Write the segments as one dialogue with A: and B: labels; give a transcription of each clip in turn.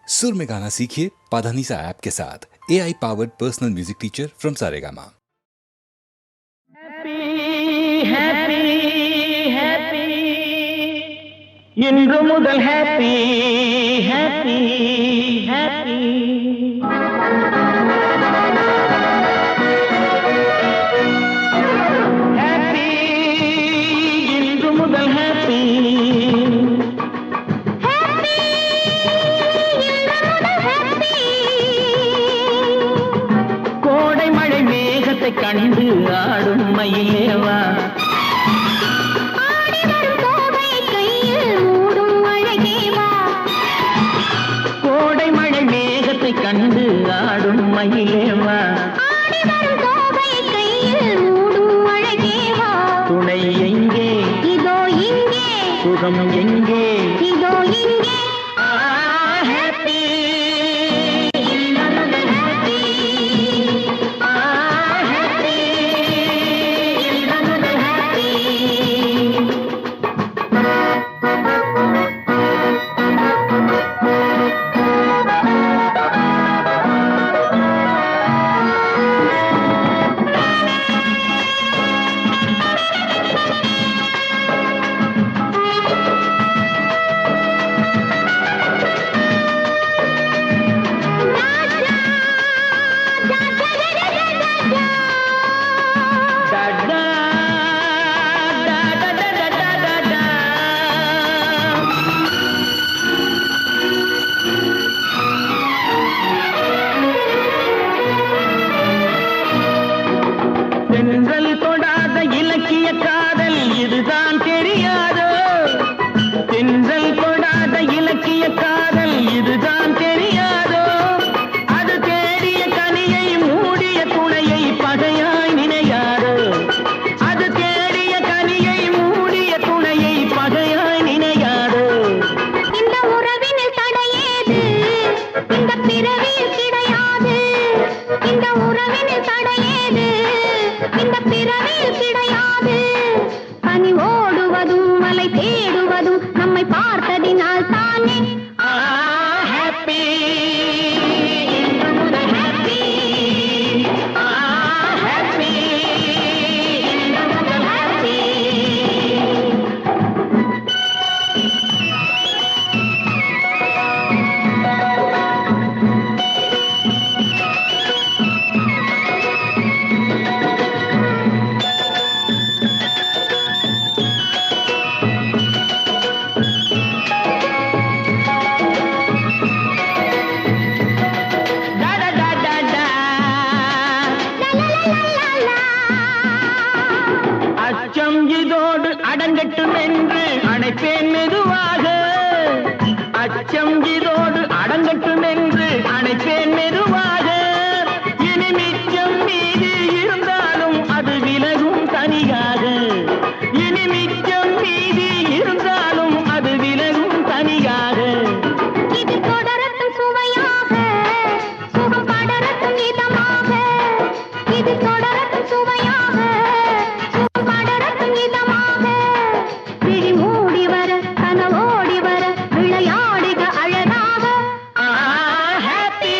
A: सुर में गाना सीखिए पाधानीसा ऐप के साथ। AI powered personal music teacher from Saregama.
B: இன்று முதல் ஹாப்பி ஹாப்பி ஹாப்பி ஹாப்பி இன்று முதல் ஹாப்பி கோடை மழை மேகத்தை கண்டு ஆடும் மயிலேவா கண்டு ஆடும் மயிலேவா துணை எங்கே இதோ இங்கே சுகம் எங்கே இதோ இங்கே ஹாப்பி தென்றல் தொடாத இலக்கிய காதல் இதுதான் தெரியாதோ தென்றல் தொடாத இலக்கிய காதல் இதுதான் தெரியாதோ அது தேடிய கனியை மூடிய துணையை பகையாய் நினையாதோ அது தேடிய கனியை மூடிய துணையை பகையாய் நினையாதோ
C: இந்த உறவினில் தடையேது இந்த பிறவியில் கிடையாது இந்த உறவினில் தடையேது இந்த பிறவியில் கிடையாது பனி ஓடுவதும் மலை தேடுவதும் நம்மை பார்த்ததினால் தானே
B: ஹாப்பி இன்று முதல் ஹாப்பி ஹாப்பி இன்று முதல் ஹாப்பி அச்சம் இதோடு அடங்கட்டும் என்று அணைப்பேன் மெதுவாக அச்சம் இதோடு அடங்கட்டும் என்று அணைப்பேன் மெதுவாக இனி மிச்சம் மீதி இருந்தாலும் அது விலகும் தனியாக இனி மிச்சம் மீதி இருந்தாலும் அது விலகும் தனியாக
C: இது தொடரட்டும் சுவையாக சுகம் படரட்டும் இதமாக இது தொடரட்டும் சுவையாக சுகம் படரட்டும் இதமாக விழி மூடி வர கனவோடி வர விளையாடுக அழகாக
B: ஹாப்பி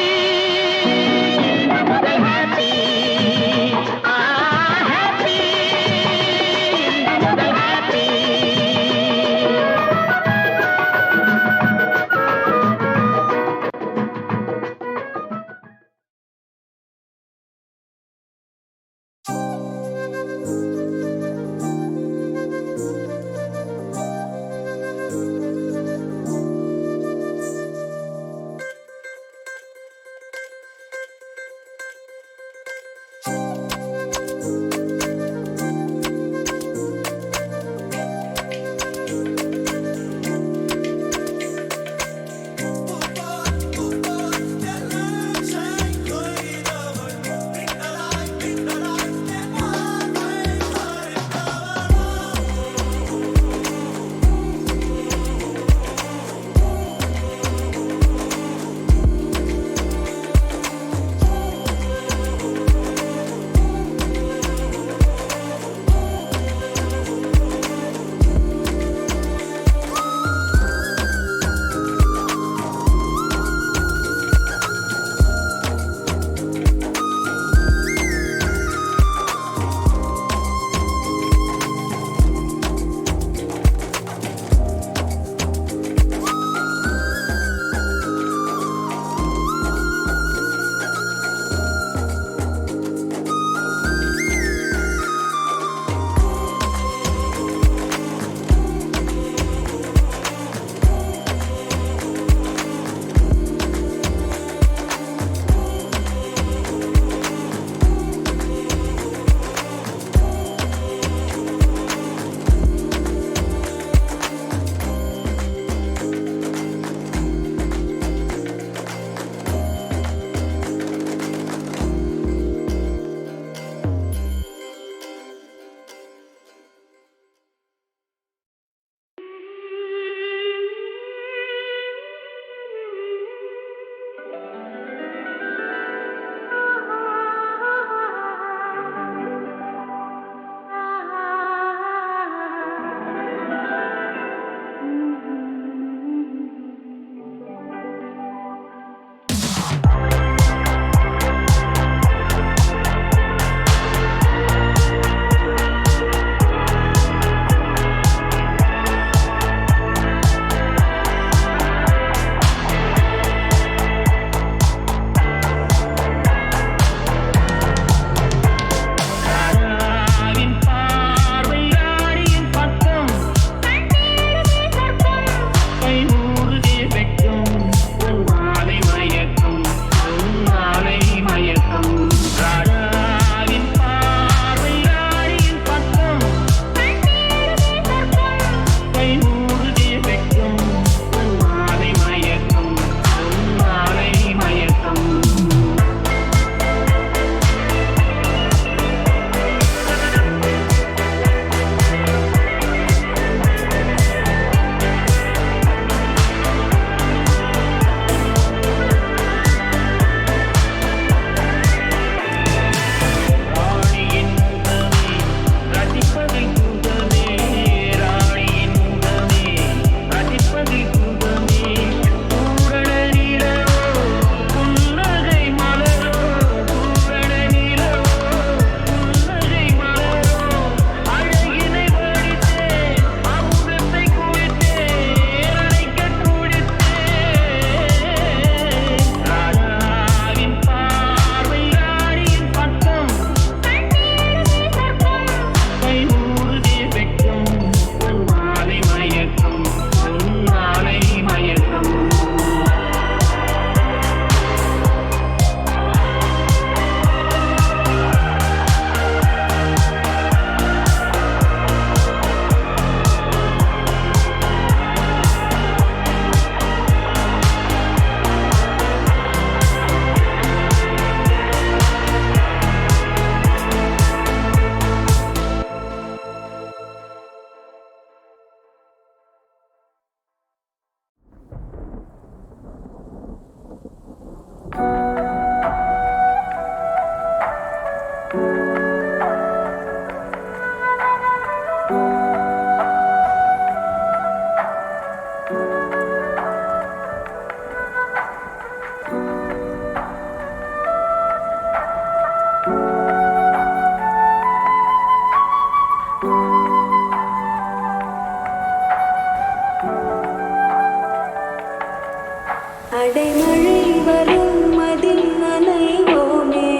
D: மழை வரும் அதில் நனைவோமே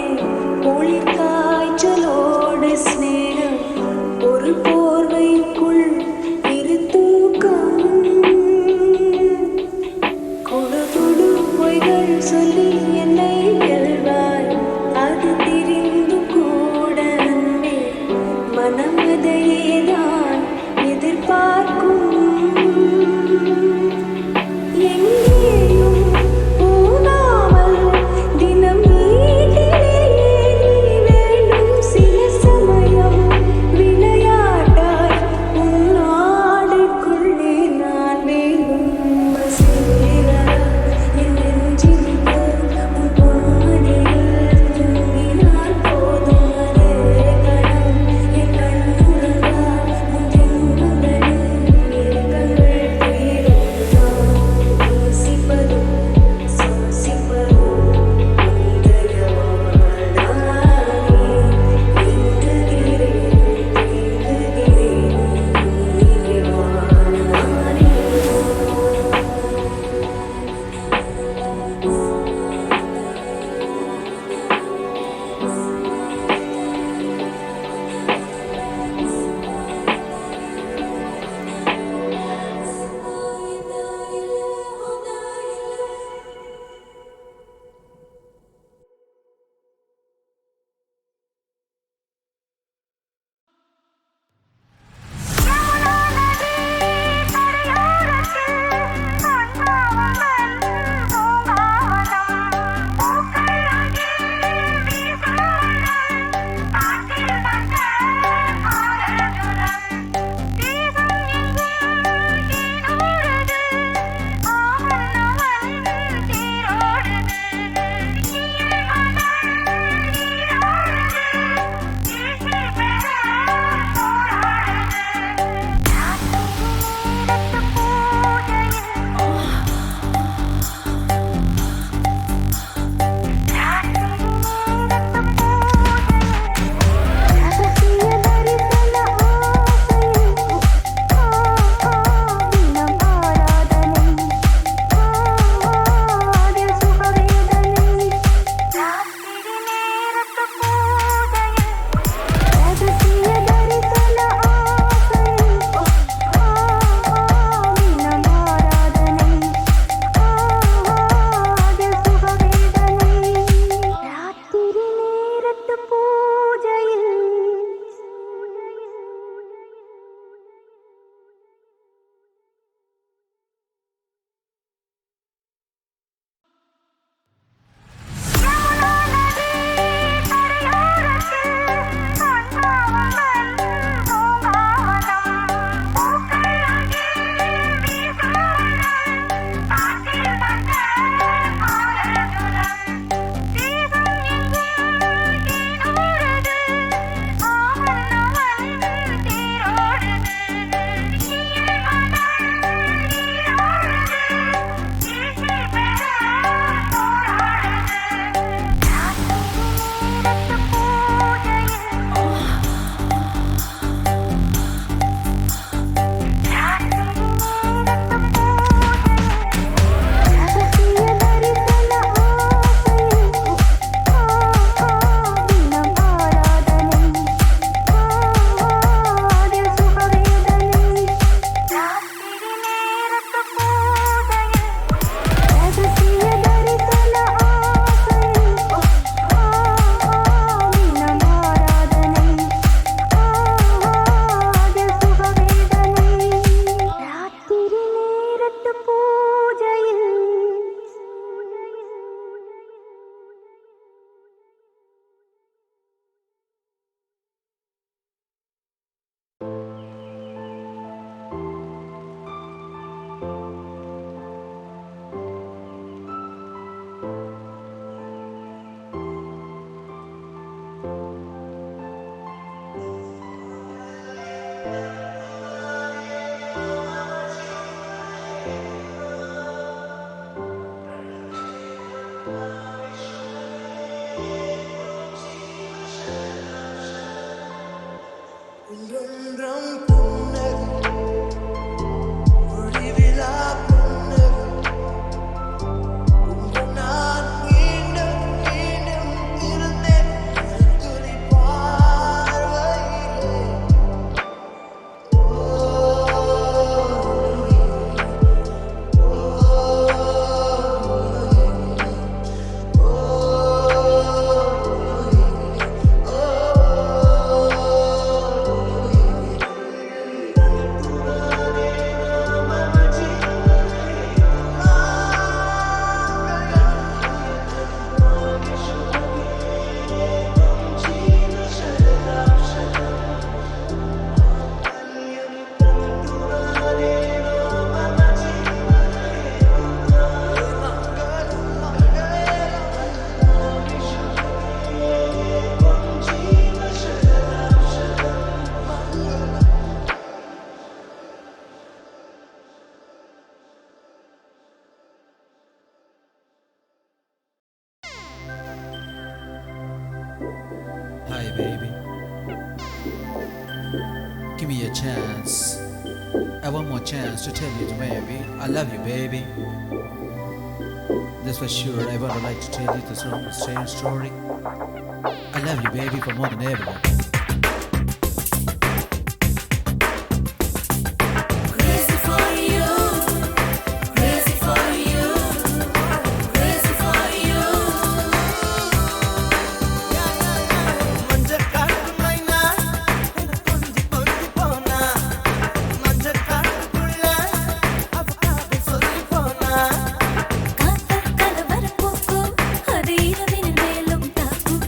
D: குளிர் காய்ச்சலோடு ஸ்நேகம் ஒரு போர்வைக்குள் இரு தூக்கம் கொடு கொடு பொய்கள் சொல்லி என்னை வெல்வாய் அது தெரிந்து கூட அன்பே மனம் அதையே நான் எதிர்பார்க்கும் எங்கேயும் போகாமல் தினம் வீட்டிலேயே நீ வேண்டும் சில சமயம் விளையாட்டாய் உன் ஆடைக்குள்ளே நான் வேண்டும் சேர என் நெஞ்சினில் உன் பொன்மடியில் தூங்கினால் போதும் அதே கணம் என் கண்ணுறங்கா உன் தென்முதலில் மேகங்கள் தீரும் நேசிப்பதும் சுவாசிப்பதும்
E: Hi, baby. Give me a chance. I want more chance to tell you, baby. I love you, baby. This for sure. I would like to tell you this same story. I love you, baby, for more than ever.
D: Crazy for you, crazy for you, crazy for you.
F: மஞ்சள் காட்டு மைனா கொஞ்சி கொஞ்சி போனா மஞ்சள் காட்டுக்குள்ள அவ காதல் சொல்லி போனா
D: காத்தல் கலவரம் போக்கும், அது இரவினில் மேலும் தாக்கும்.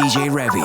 G: DJ Revy.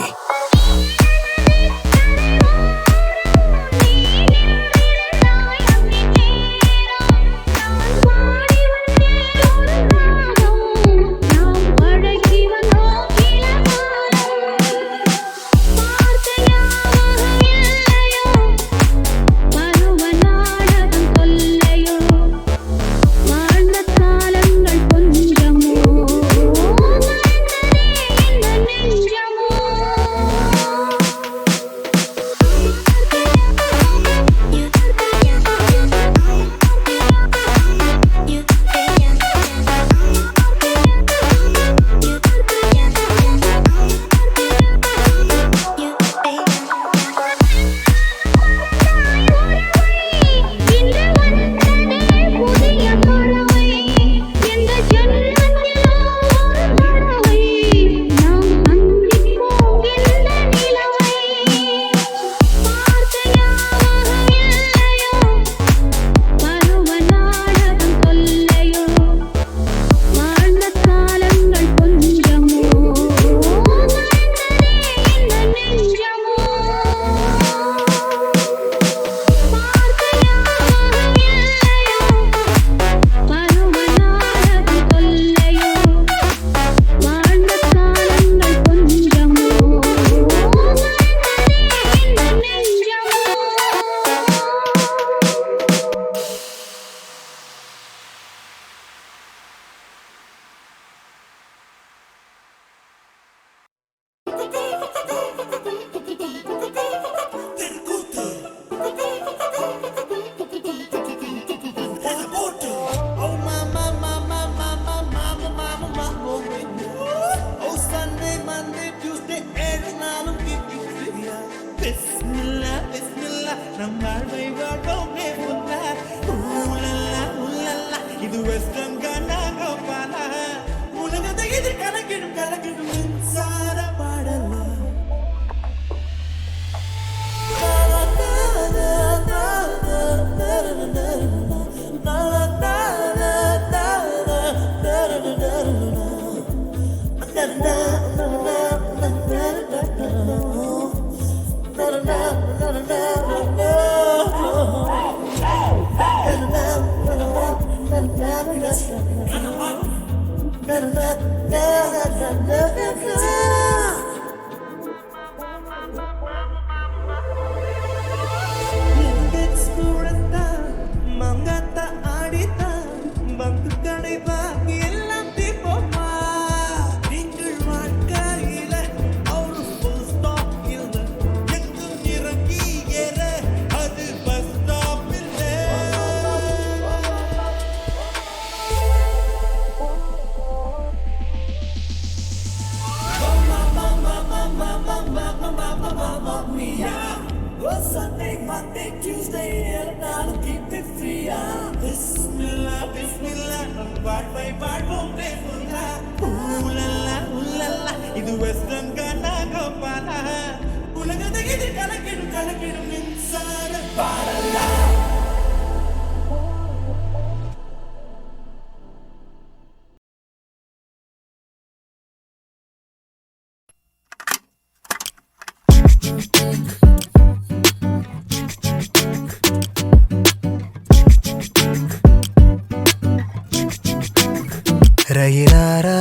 F: ரயிலாரோ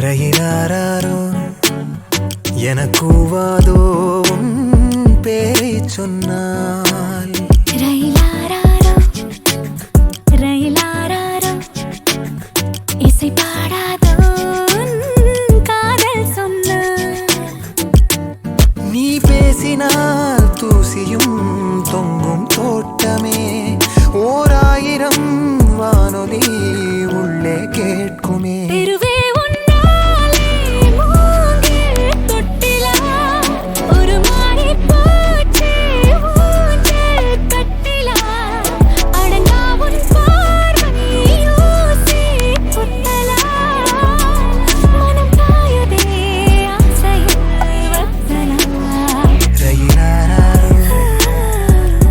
F: ரயிலாரோ எனக்கூவாதோ உன் பேரை சொன்னால்
D: ரயிலாரோ ரயிலாரோ இசை பாடாதோ உன் காதல் சொன்னால்
F: நீ பேசினால் தூசியும் தொங்கும் தோட்டமே ஓராயிரம் வானொலி உள்ளே கேட்குமே
D: தெருவே உன்னாலே மூங்கில் தொட்டிலா ஒரு மாறி போச்சு ஊஞ்சல் கட்டிலா அடங்கா உன் பார்வை யோசி குத்தலா மனம் காயுதே ஆசையில் வத்தலா
F: ரயிலாரோ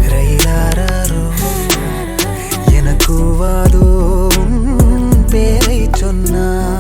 F: ரயிலாரோ எனக்கூவாதோ உன் பேரை சொன்னால்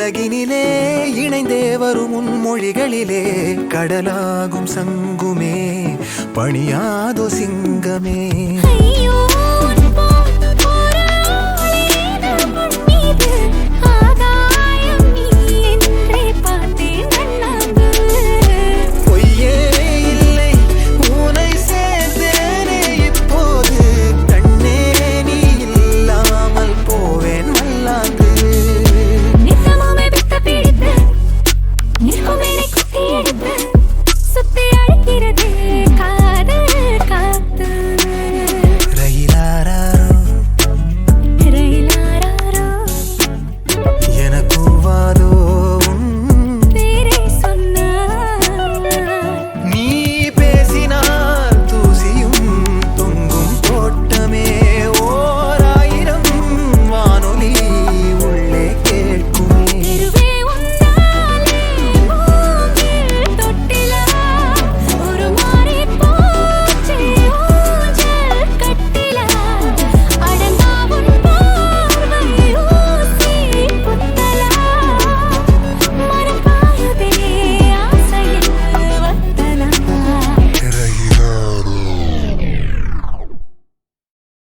F: உலகினிலே இணைந்தே வரும் உன் மொழிகளிலே கடலாகும் சங்குமே பணியாதோ சிங்கமே
D: ஐயோ